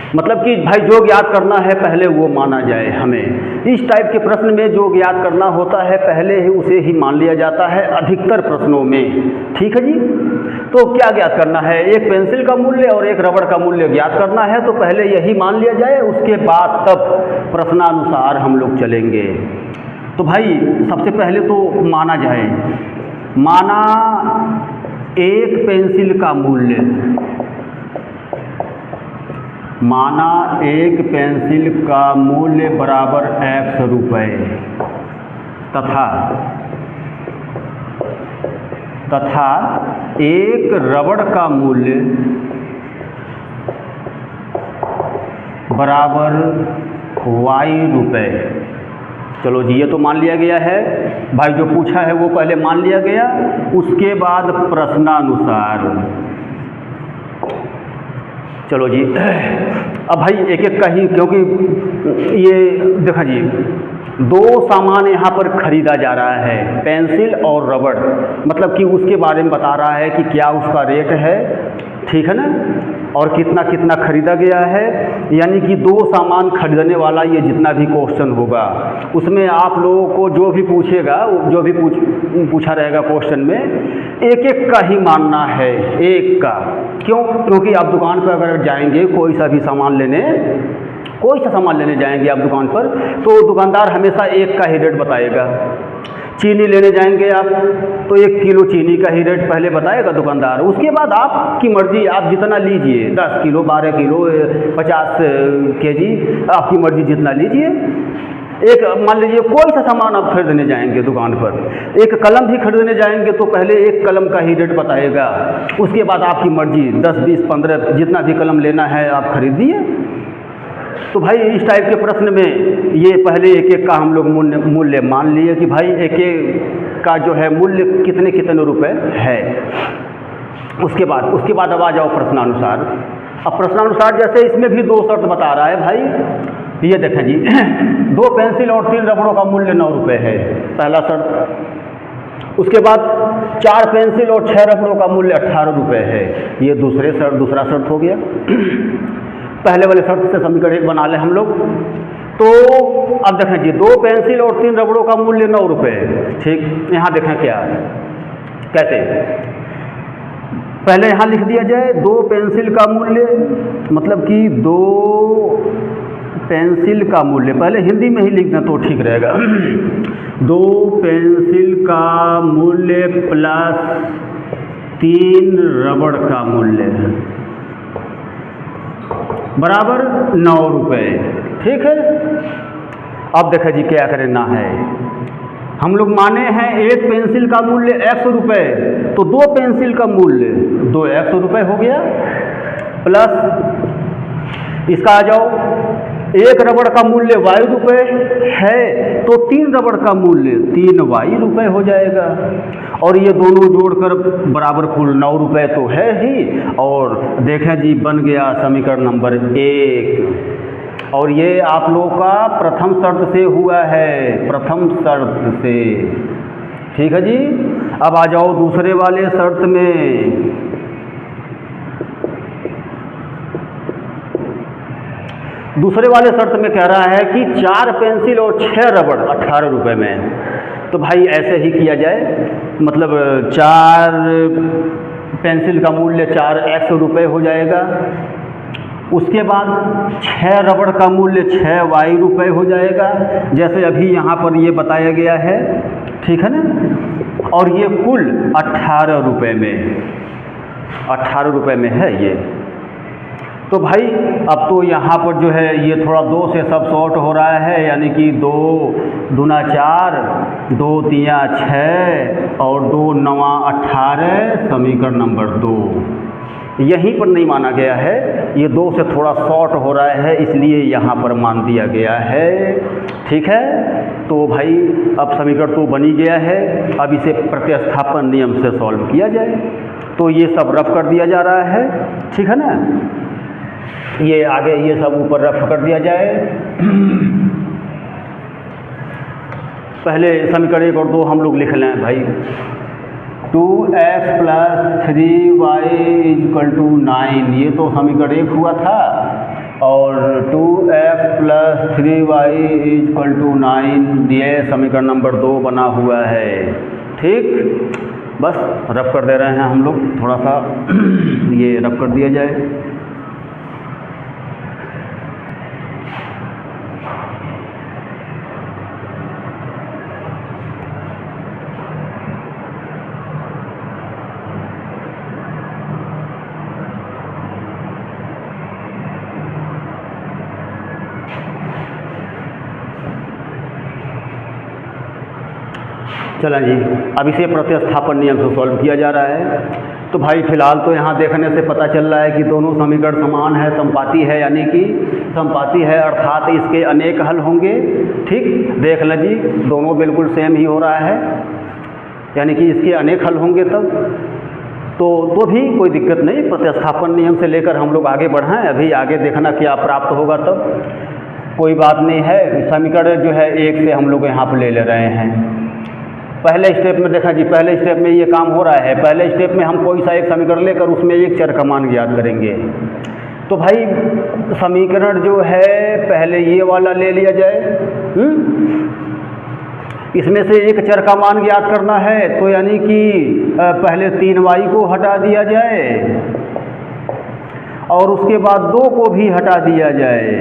मतलब कि भाई जो ज्ञात करना है पहले वो माना जाए। हमें इस टाइप के प्रश्न में जो ज्ञात करना होता है पहले ही उसे ही मान लिया जाता है अधिकतर प्रश्नों में। ठीक है जी। तो क्या ज्ञात करना है, एक पेंसिल का मूल्य और एक रबड़ का मूल्य ज्ञात करना है, तो पहले यही मान लिया जाए, उसके बाद तब प्रश्नानुसार हम लोग चलेंगे। तो भाई सबसे पहले तो माना जाए, माना एक पेंसिल का मूल्य माना एक पेंसिल का मूल्य बराबर x रुपये तथा एक रबड़ का मूल्य बराबर y रुपये। चलो जी, ये तो मान लिया गया है भाई, जो पूछा है वो पहले मान लिया गया। उसके बाद प्रश्नानुसार, चलो जी अब भाई एक एक का ही, क्योंकि ये देखा जी दो सामान यहाँ पर खरीदा जा रहा है, पेंसिल और रबड़, मतलब कि उसके बारे में बता रहा है कि क्या उसका रेट है, ठीक है ना, और कितना कितना खरीदा गया है। यानी कि दो सामान खरीदने वाला ये जितना भी क्वेश्चन होगा उसमें आप लोगों को जो भी पूछेगा, जो भी पूछा रहेगा क्वेश्चन में, एक एक का ही मानना है, एक का। क्यों? क्योंकि आप दुकान पर अगर जाएंगे कोई सा भी सामान लेने, कोई सा सामान लेने जाएंगे आप दुकान पर, तो दुकानदार हमेशा एक का ही रेट बताएगा। चीनी लेने जाएंगे आप तो 1 किलो चीनी का ही रेट पहले बताएगा दुकानदार। उसके बाद आपकी मर्जी, आप जितना लीजिए, 10 किलो, 12 किलो, 50 केजी, आपकी मर्जी जितना लीजिए। एक मान लीजिए कोई सा सामान आप खरीदने जाएंगे दुकान पर, एक कलम भी खरीदने जाएंगे तो पहले एक कलम का ही रेट बताएगा। उसके बाद आपकी मर्जी 10, 20, 15 जितना भी कलम लेना है आप खरीदिए। तो भाई इस टाइप के प्रश्न में ये पहले एक एक का हम लोग मूल्य मान लिए कि भाई एक एक का जो है मूल्य कितने कितने रुपए है। उसके बाद अब आ जाओ प्रश्नानुसार। अब प्रश्नानुसार जैसे इसमें भी 2 शर्त बता रहा है भाई, ये देखें जी 2 पेंसिल और 3 रबड़ों का मूल्य 9 रुपये है, पहला शर्त। उसके बाद 4 पेंसिल और 6 रबड़ों का मूल्य 18 रुपये है, ये दूसरा शर्त हो गया। पहले वाले शर्त से समीकरण 1 बना लें हम लोग। तो अब देखें जी 2 पेंसिल और 3 रबड़ों का मूल्य 9 रुपये, ठीक। यहाँ देखें क्या कैसे, पहले यहाँ लिख दिया जाए 2 पेंसिल का मूल्य, मतलब कि 2 पेंसिल का मूल्य, पहले हिंदी में ही लिख दें तो ठीक रहेगा। 2 पेंसिल का मूल्य प्लस 3 रबड़ का मूल्य बराबर 9 रुपये, ठीक है। अब देखा जी क्या करना है, हम लोग माने हैं एक पेंसिल का मूल्य 100 रुपये, तो 2 पेंसिल का मूल्य 2 100 रुपये हो गया, प्लस इसका आ जाओ, एक रबड़ का मूल्य y रुपये है तो 3 रबड़ का मूल्य 3 y रुपये हो जाएगा, और ये दोनों जोड़कर बराबर कुल 9 रुपये तो है ही। और देखें जी बन गया समीकरण नंबर 1, और ये आप लोगों का प्रथम शर्त से हुआ है, प्रथम शर्त से, ठीक है जी। अब आ जाओ दूसरे वाले शर्त में। दूसरे वाले शर्त में कह रहा है कि 4 पेंसिल और 6 रबड़ 18 रुपये में, तो भाई ऐसे ही किया जाए, मतलब 4 पेंसिल का मूल्य 4 100 रुपये हो जाएगा। उसके बाद 6 रबड़ का मूल्य 6 y रुपये हो जाएगा, जैसे अभी यहाँ पर ये बताया गया है, ठीक है ना। और ये कुल 18 रुपये में, 18 रुपये में है ये। तो भाई अब तो यहाँ पर जो है ये थोड़ा 2 से सब शॉर्ट हो रहा है, यानी कि 2 दूना 4, 2 तिया 6 और 2 नवा 18, समीकरण नंबर 2। यहीं पर नहीं माना गया है, ये 2 से थोड़ा शॉर्ट हो रहा है, इसलिए यहाँ पर मान दिया गया है, ठीक है। तो भाई अब समीकरण तो बन ही गया है, अब इसे प्रतिस्थापन नियम से सॉल्व किया जाए। तो ये सब रफ कर दिया जा रहा है, ठीक है ना, ये आगे ये सब ऊपर रफ कर दिया जाए। पहले समीकरण 1 और 2 हम लोग लिख लें भाई। 2x + 3y = 9, ये तो समीकरण 1 हुआ था, और 2x + 3y = 9 ये समीकरण नंबर 2 बना हुआ है, ठीक। बस रफ कर दे रहे हैं हम लोग, थोड़ा सा ये रफ कर दिया जाए। चलें जी, अब इसे प्रतिस्थापन नियम से सॉल्व किया जा रहा है। तो भाई फिलहाल तो यहाँ देखने से पता चल रहा है कि दोनों समीकरण समान है, समपाती है, यानी कि समपाती है अर्थात इसके अनेक हल होंगे। ठीक, देख लें जी, दोनों बिल्कुल सेम ही हो रहा है, यानी कि इसके अनेक हल होंगे तब तो भी कोई दिक्कत नहीं। प्रतिस्थापन नियम से लेकर हम लोग आगे बढ़ें, अभी आगे देखना क्या प्राप्त होगा तब कोई बात नहीं है। समीकरण जो है एक से हम लोग यहाँ पर ले रहे हैं। पहले स्टेप में देखा जी, पहले स्टेप में ये काम हो रहा है। पहले स्टेप में हम कोई सा एक समीकरण लेकर उसमें एक चर का मान ज्ञात करेंगे। तो भाई समीकरण जो है पहले ये वाला ले लिया जाए, इसमें से एक चर का मान ज्ञात करना है, तो यानी कि पहले 3y को हटा दिया जाए और उसके बाद 2 को भी हटा दिया जाए।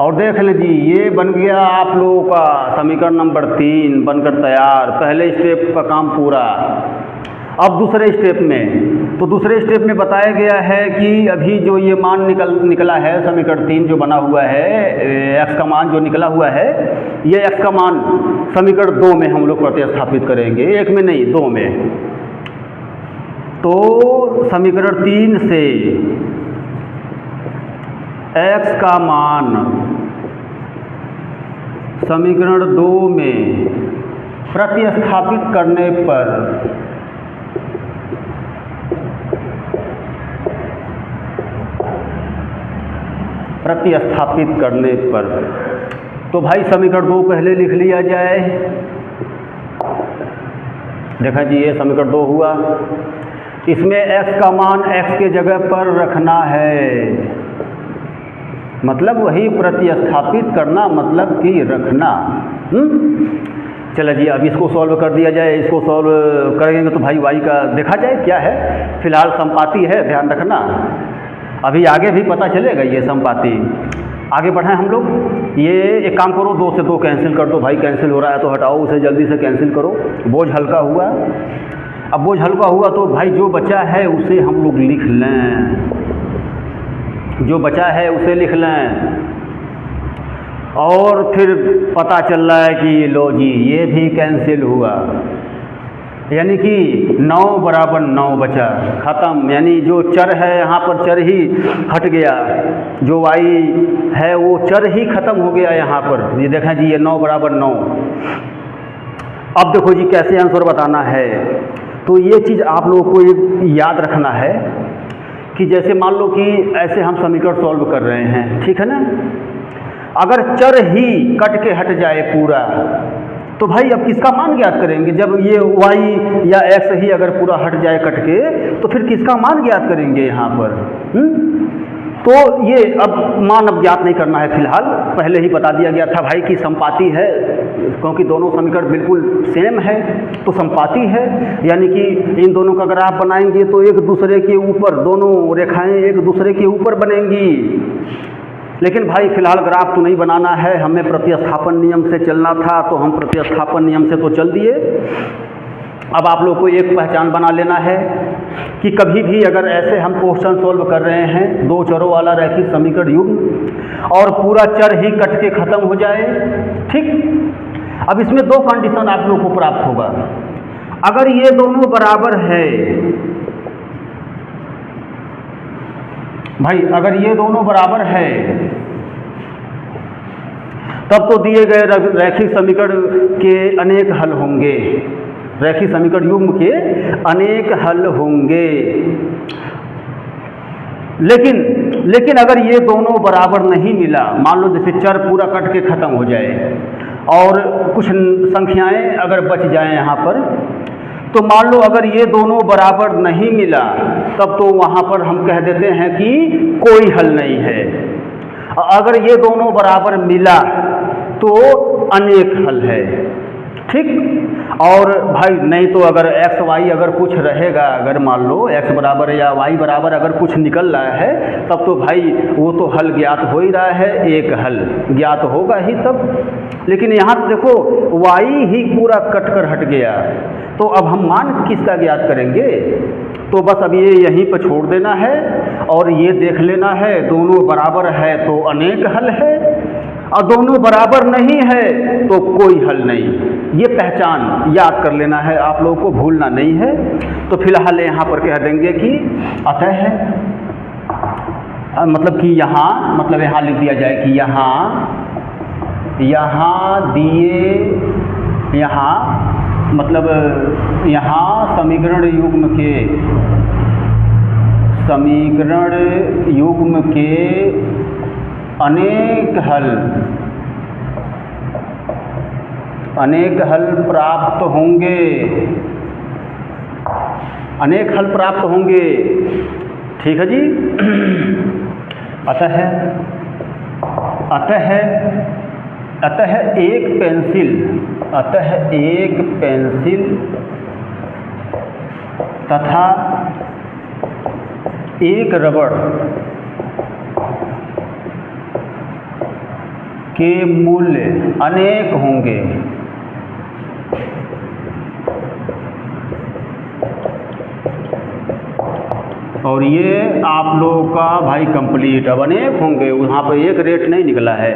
और देख लें जी, ये बन गया आप लोगों का समीकरण नंबर 3 बनकर तैयार। पहले स्टेप का काम पूरा। अब दूसरे स्टेप में, तो दूसरे स्टेप में बताया गया है कि अभी जो ये मान निकला है समीकरण 3 जो बना हुआ है, x का मान जो निकला हुआ है, ये x का मान समीकरण 2 में हम लोग प्रतिस्थापित करेंगे, 1 में नहीं 2 में। तो समीकरण 3 से x का मान समीकरण 2 में प्रतिस्थापित करने पर तो भाई समीकरण 2 पहले लिख लिया जाए। देखा जी, ये समीकरण 2 हुआ। इसमें x का मान x के जगह पर रखना है, मतलब वही प्रतिस्थापित करना, मतलब कि रखना। चलो जी, अब इसको सॉल्व कर दिया जाए। इसको सॉल्व करेंगे तो भाई y का देखा जाए क्या है। फिलहाल समपाती है, ध्यान रखना, अभी आगे भी पता चलेगा ये समपाती। आगे बढ़ें हम लोग। ये एक काम करो, 2 से 2 कैंसिल कर दो भाई, कैंसिल हो रहा है तो हटाओ उसे, जल्दी से कैंसिल करो। बोझ हल्का हुआ। अब बोझ हल्का हुआ तो भाई जो बचा है उसे हम लोग लिख लें, जो बचा है उसे लिख लें। और फिर पता चल रहा है कि लो जी, ये भी कैंसिल हुआ, यानी कि 9 बराबर 9 बचा, ख़त्म। यानी जो चर है यहाँ पर चर ही हट गया, जो y है वो चर ही ख़त्म हो गया यहाँ पर। ये देखें जी, ये 9 बराबर 9। अब देखो जी कैसे आंसर बताना है। तो ये चीज़ आप लोगों को याद रखना है कि जैसे मान लो कि ऐसे हम समीकरण सॉल्व कर रहे हैं, ठीक है ना। अगर चर ही कट के हट जाए पूरा, तो भाई अब किसका मान ज्ञात करेंगे। जब ये y या x ही अगर पूरा हट जाए कट के, तो फिर किसका मान ज्ञात करेंगे यहाँ पर। तो ये अब मान अब ज्ञात नहीं करना है फिलहाल, पहले ही बता दिया गया था भाई कि समपाती है, क्योंकि दोनों समीकरण बिल्कुल सेम है तो समपाती है। यानी कि इन दोनों का ग्राफ बनाएंगे तो एक दूसरे के ऊपर, दोनों रेखाएं एक दूसरे के ऊपर बनेंगी। लेकिन भाई फिलहाल ग्राफ तो नहीं बनाना है, हमें प्रतिस्थापन नियम से चलना था, तो हम प्रतिस्थापन नियम से तो चल दिए। अब आप लोग को एक पहचान बना लेना है कि कभी भी अगर ऐसे हम क्वेश्चन सॉल्व कर रहे हैं, 2 चरों वाला रैखिक समीकरण युग्म, और पूरा चर ही कट के ख़त्म हो जाए, ठीक। अब इसमें 2 कंडीशन आप लोग को प्राप्त होगा। अगर ये दोनों बराबर है भाई, अगर ये दोनों बराबर है तब तो दिए गए रैखिक समीकरण के अनेक हल होंगे, रैखिक समीकरण युग्म के अनेक हल होंगे। लेकिन अगर ये दोनों बराबर नहीं मिला, मान लो जैसे चर पूरा कट के ख़त्म हो जाए और कुछ संख्याएं अगर बच जाएं यहाँ पर, तो मान लो अगर ये दोनों बराबर नहीं मिला, तब तो वहाँ पर हम कह देते हैं कि कोई हल नहीं है। अगर ये दोनों बराबर मिला तो अनेक हल है, ठीक। और भाई नहीं तो अगर x y अगर कुछ रहेगा, अगर मान लो x बराबर या y बराबर अगर कुछ निकल रहा है, तब तो भाई वो तो हल ज्ञात हो ही रहा है, एक हल ज्ञात होगा ही तब। लेकिन यहाँ देखो y ही पूरा कट कर हट गया, तो अब हम मान किसका ज्ञात करेंगे। तो बस अब ये यहीं पर छोड़ देना है और ये देख लेना है, दोनों बराबर है तो अनेक हल है, और दोनों बराबर नहीं है तो कोई हल नहीं। ये पहचान याद कर लेना है, आप लोगों को भूलना नहीं है। तो फिलहाल यहाँ पर कह देंगे कि अतः है, मतलब कि यहाँ, मतलब यहाँ लिख दिया जाए कि यहाँ दिए, यहाँ मतलब यहाँ समीकरण युग्म के अनेक हल प्राप्त होंगे, अनेक हल प्राप्त होंगे। ठीक है जी। अतः एक पेंसिल तथा एक रबड़ के मूल्य अनेक होंगे। और ये आप लोगों का भाई कंप्लीट। अब अनेक होंगे, वहाँ पर एक रेट नहीं निकला है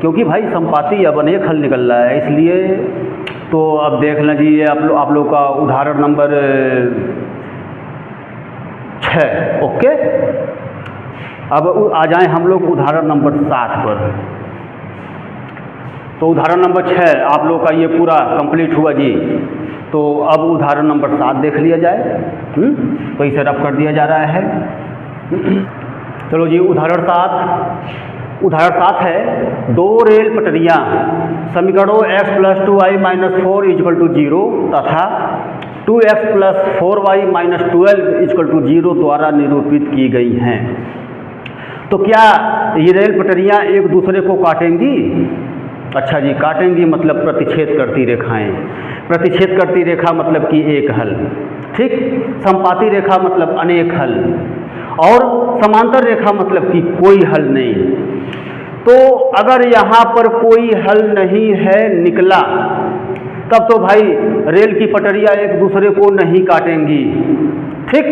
क्योंकि भाई संपाती अब अनेक हल निकल रहा है, इसलिए। तो अब देख लीजिए आप लोग का उदाहरण नंबर 6। ओके, अब आ जाएं हम लोग उदाहरण नंबर 7 पर। तो उदाहरण नंबर 6 आप लोग का ये पूरा कंप्लीट हुआ जी। तो अब उदाहरण नंबर 7 देख लिया जाए। तो इसे रब कर दिया जा रहा है। चलो जी, उदाहरण 7 है, 2 रेल पटरियाँ समीकरणों x + 2y - 4 = 0 तथा 2x + 4y - 12 = 0 द्वारा निरूपित की गई हैं। तो क्या ये रेल पटरियाँ एक दूसरे को काटेंगी? अच्छा जी, काटेंगी मतलब प्रतिच्छेद करती रेखाएं। प्रतिच्छेद करती रेखा मतलब कि एक हल, ठीक। संपाती रेखा मतलब अनेक हल, और समांतर रेखा मतलब कि कोई हल नहीं। तो अगर यहाँ पर कोई हल नहीं है निकला, तब तो भाई रेल की पटरियाँ एक दूसरे को नहीं काटेंगी, ठीक।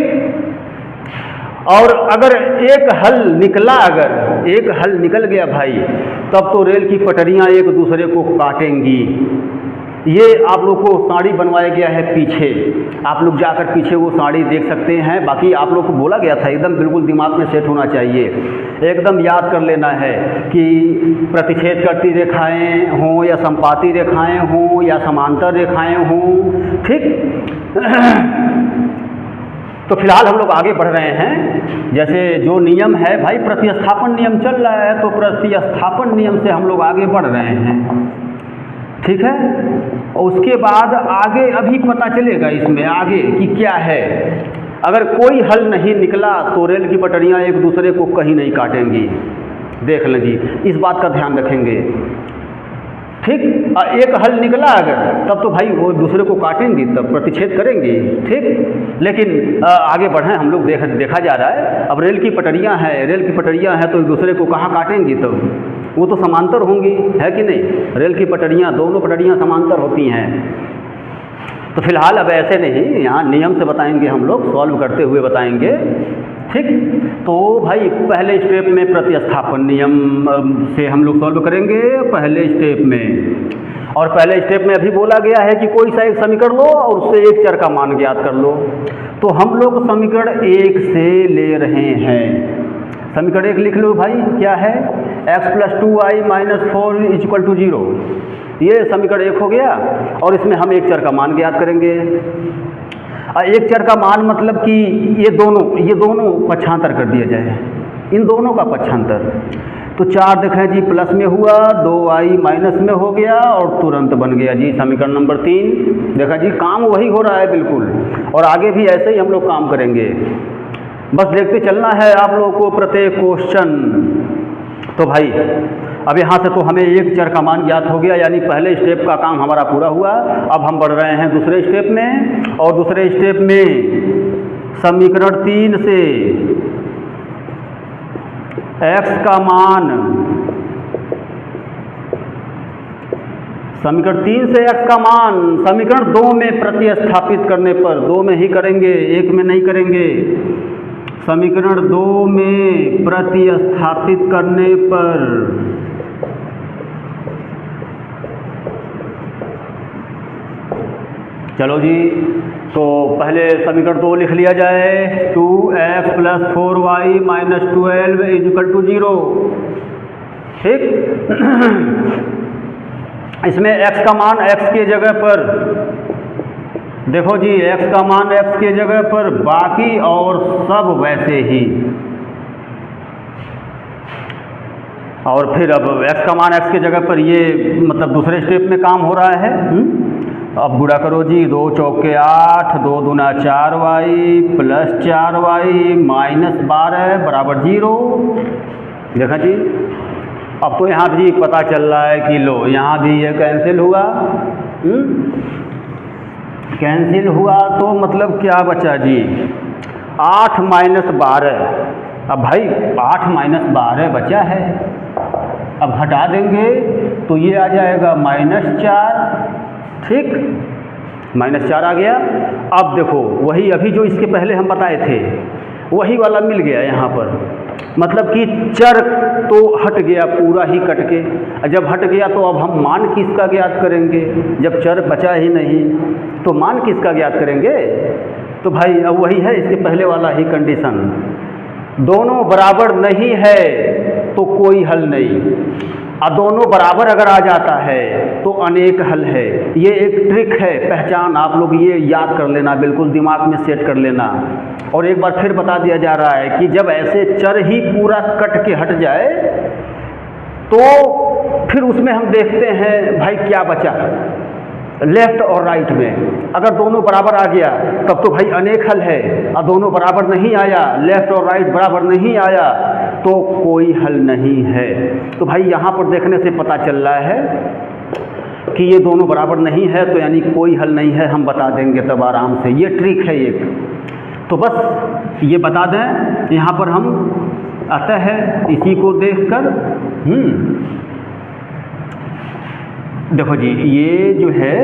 और अगर एक हल निकला, अगर एक हल निकल गया भाई, तब तो रेल की पटरियाँ एक दूसरे को काटेंगी। ये आप लोग को साड़ी बनवाया गया है पीछे, आप लोग जाकर पीछे वो साड़ी देख सकते हैं। बाकी आप लोग को बोला गया था, एकदम बिल्कुल दिमाग में सेट होना चाहिए, एकदम याद कर लेना है कि प्रतिच्छेद करती रेखाएं हों या संपाती रेखाएं हों या समांतर रेखाएं हों, ठीक। तो फिलहाल हम लोग आगे बढ़ रहे हैं। जैसे जो नियम है भाई, प्रतिस्थापन नियम चल रहा है, तो प्रतिस्थापन नियम से हम लोग आगे बढ़ रहे हैं, ठीक है। और उसके बाद आगे अभी पता चलेगा इसमें आगे कि क्या है। अगर कोई हल नहीं निकला तो रेल की पटरियां एक दूसरे को कहीं नहीं काटेंगी। देख लें जी, इस बात का ध्यान रखेंगे, ठीक। एक हल निकला अगर, तब तो भाई वो दूसरे को काटेंगी, तब प्रतिच्छेद करेंगी, ठीक। लेकिन आगे बढ़ें हम लोग, देखा जा रहा है। अब रेल की पटरियां हैं तो एक दूसरे को कहाँ काटेंगी? तो वो तो समांतर होंगी, है कि नहीं। रेल की पटरियां, दोनों पटरियां समांतर होती हैं। तो फिलहाल अब ऐसे नहीं, यहाँ नियम से बताएंगे हम लोग, सॉल्व करते हुए बताएंगे, ठीक। तो भाई पहले स्टेप में प्रतिस्थापन नियम से हम लोग सॉल्व करेंगे पहले स्टेप में। और पहले स्टेप में अभी बोला गया है कि कोई सा एक समीकरण लो और उससे एक चर का मान ज्ञात कर लो। तो हम लोग समीकरण 1 से ले रहे हैं। समीकरण 1 लिख लो भाई, क्या है? x + 2y - 4 = 0। ये समीकरण 1 हो गया। और इसमें हम एक चर का मान ज्ञात करेंगे। एक चर का मान मतलब कि ये दोनों पक्षांतर कर दिया जाए, इन दोनों का पक्षांतर। तो 4 देखें जी, प्लस में हुआ, 2y माइनस में हो गया और तुरंत बन गया जी समीकरण नंबर 3। देखा जी, काम वही हो रहा है बिल्कुल। और आगे भी ऐसे ही हम लोग काम करेंगे, बस देखते चलना है आप लोगों को प्रत्येक क्वेश्चन। तो भाई अब यहाँ से तो हमें एक चर का मान ज्ञात हो गया, यानी पहले स्टेप का काम हमारा पूरा हुआ। अब हम बढ़ रहे हैं दूसरे स्टेप में। और दूसरे स्टेप में समीकरण 3 से x का मान, समीकरण 3 से x का मान समीकरण 2 में प्रतिस्थापित करने पर, 2 में ही करेंगे, 1 में नहीं करेंगे। समीकरण 2 में प्रतिस्थापित करने पर चलो जी, तो पहले समीकरण 2 लिख लिया जाए। 2x + 4y - 12 = 0। ठीक। इसमें x का मान x की जगह पर, देखो जी, x का मान x की जगह पर, बाकी और सब वैसे ही। और फिर अब x का मान x की जगह पर, ये मतलब दूसरे स्टेप में काम हो रहा है। अब गुणा करो जी, 2 चौके 8, 2 दूना 4y + 4y - 12 = 0। देखा जी, अब तो यहाँ भी पता चल रहा है कि लो, यहाँ भी ये कैंसिल हुआ। कैंसिल हुआ तो मतलब क्या बचा जी, 8 - 12। अब भाई 8 - 12 बचा है, अब हटा देंगे तो ये आ जाएगा -4। ठीक, -4 आ गया। अब देखो, वही अभी जो इसके पहले हम बताए थे वही वाला मिल गया यहाँ पर, मतलब कि चर तो हट गया, पूरा ही कट के। जब हट गया तो अब हम मान किसका ज्ञात करेंगे, जब चर बचा ही नहीं तो मान किसका ज्ञात करेंगे। तो भाई अब वही है, इसके पहले वाला ही कंडीशन, दोनों बराबर नहीं है तो कोई हल नहीं, और दोनों बराबर अगर आ जाता है तो अनेक हल है। ये एक ट्रिक है, पहचान आप लोग ये याद कर लेना, बिल्कुल दिमाग में सेट कर लेना। और एक बार फिर बता दिया जा रहा है कि जब ऐसे चर ही पूरा कट के हट जाए तो फिर उसमें हम देखते हैं भाई क्या बचा, लेफ्ट और राइट में। अगर दोनों बराबर आ गया तब तो भाई अनेक हल है, और दोनों बराबर नहीं आया, लेफ्ट और राइट बराबर नहीं आया तो कोई हल नहीं है। तो भाई यहाँ पर देखने से पता चल रहा है कि ये दोनों बराबर नहीं है, तो यानी कोई हल नहीं है, हम बता देंगे तब आराम से। ये ट्रिक है एक, तो बस ये बता दें यहाँ पर हम अतः इसी को देखकर देखो जी, ये जो है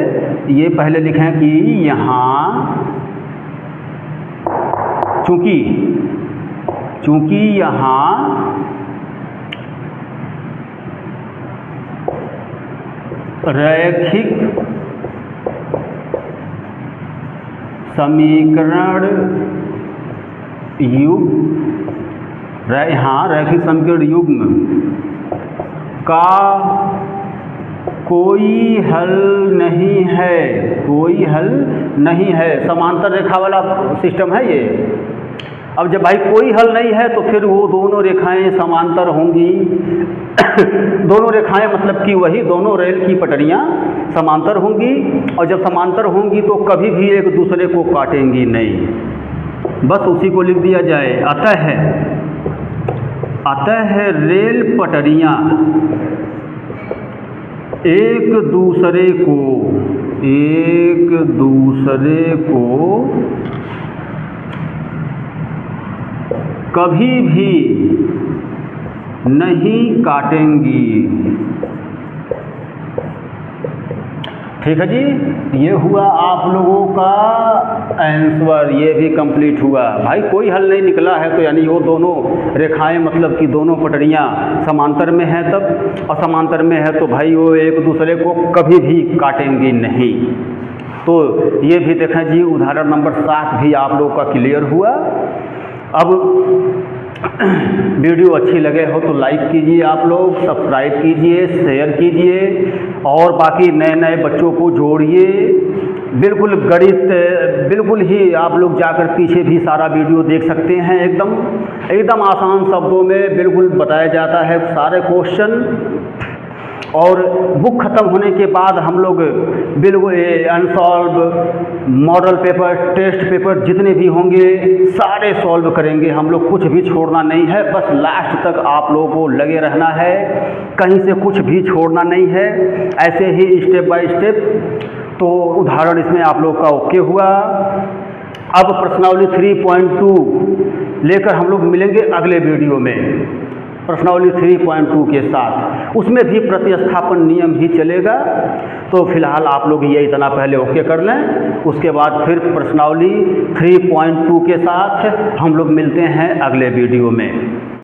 ये पहले लिखें कि यहाँ चूंकि यहाँ रैखिक समीकरण युग्म, यहाँ रैखिक समीकरण युग्म का कोई हल नहीं है, कोई हल नहीं है। समांतर रेखा वाला सिस्टम है ये। अब जब भाई कोई हल नहीं है तो फिर वो दोनों रेखाएं समांतर होंगी। दोनों रेखाएं मतलब कि वही दोनों रेल की पटरियां समांतर होंगी, और जब समांतर होंगी तो कभी भी एक दूसरे को काटेंगी नहीं। बस उसी को लिख दिया जाए, अतः रेल पटरियां एक दूसरे को कभी भी नहीं काटेंगी। ठीक है जी, ये हुआ आप लोगों का आंसर, ये भी कंप्लीट हुआ। भाई कोई हल नहीं निकला है तो यानी वो दोनों रेखाएं मतलब कि दोनों पटरियां समांतर में हैं तब, और समांतर में है तो भाई वो एक दूसरे को कभी भी काटेंगी नहीं। तो ये भी देखें जी, उदाहरण नंबर 7 भी आप लोगों का क्लियर हुआ। अब वीडियो अच्छी लगे हो तो लाइक कीजिए, आप लोग सब्सक्राइब कीजिए, शेयर कीजिए, और बाकी नए नए बच्चों को जोड़िए। बिल्कुल गणित बिल्कुल ही आप लोग जाकर पीछे भी सारा वीडियो देख सकते हैं। एकदम आसान शब्दों में बिल्कुल बताया जाता है सारे क्वेश्चन। और बुक ख़त्म होने के बाद हम लोग बिल्कुल unsolved, model paper, test paper जितने भी होंगे सारे सॉल्व करेंगे हम लोग, कुछ भी छोड़ना नहीं है। बस लास्ट तक आप लोगों को लगे रहना है, कहीं से कुछ भी छोड़ना नहीं है, ऐसे ही स्टेप बाय स्टेप। तो उदाहरण इसमें आप लोग का ओके हुआ। अब प्रश्नावली 3.2 लेकर हम लोग मिलेंगे अगले वीडियो में, प्रश्नावली 3.2 के साथ। उसमें भी प्रतिस्थापन नियम ही चलेगा। तो फिलहाल आप लोग ये इतना पहले ओके कर लें, उसके बाद फिर प्रश्नावली 3.2 के साथ हम लोग मिलते हैं अगले वीडियो में।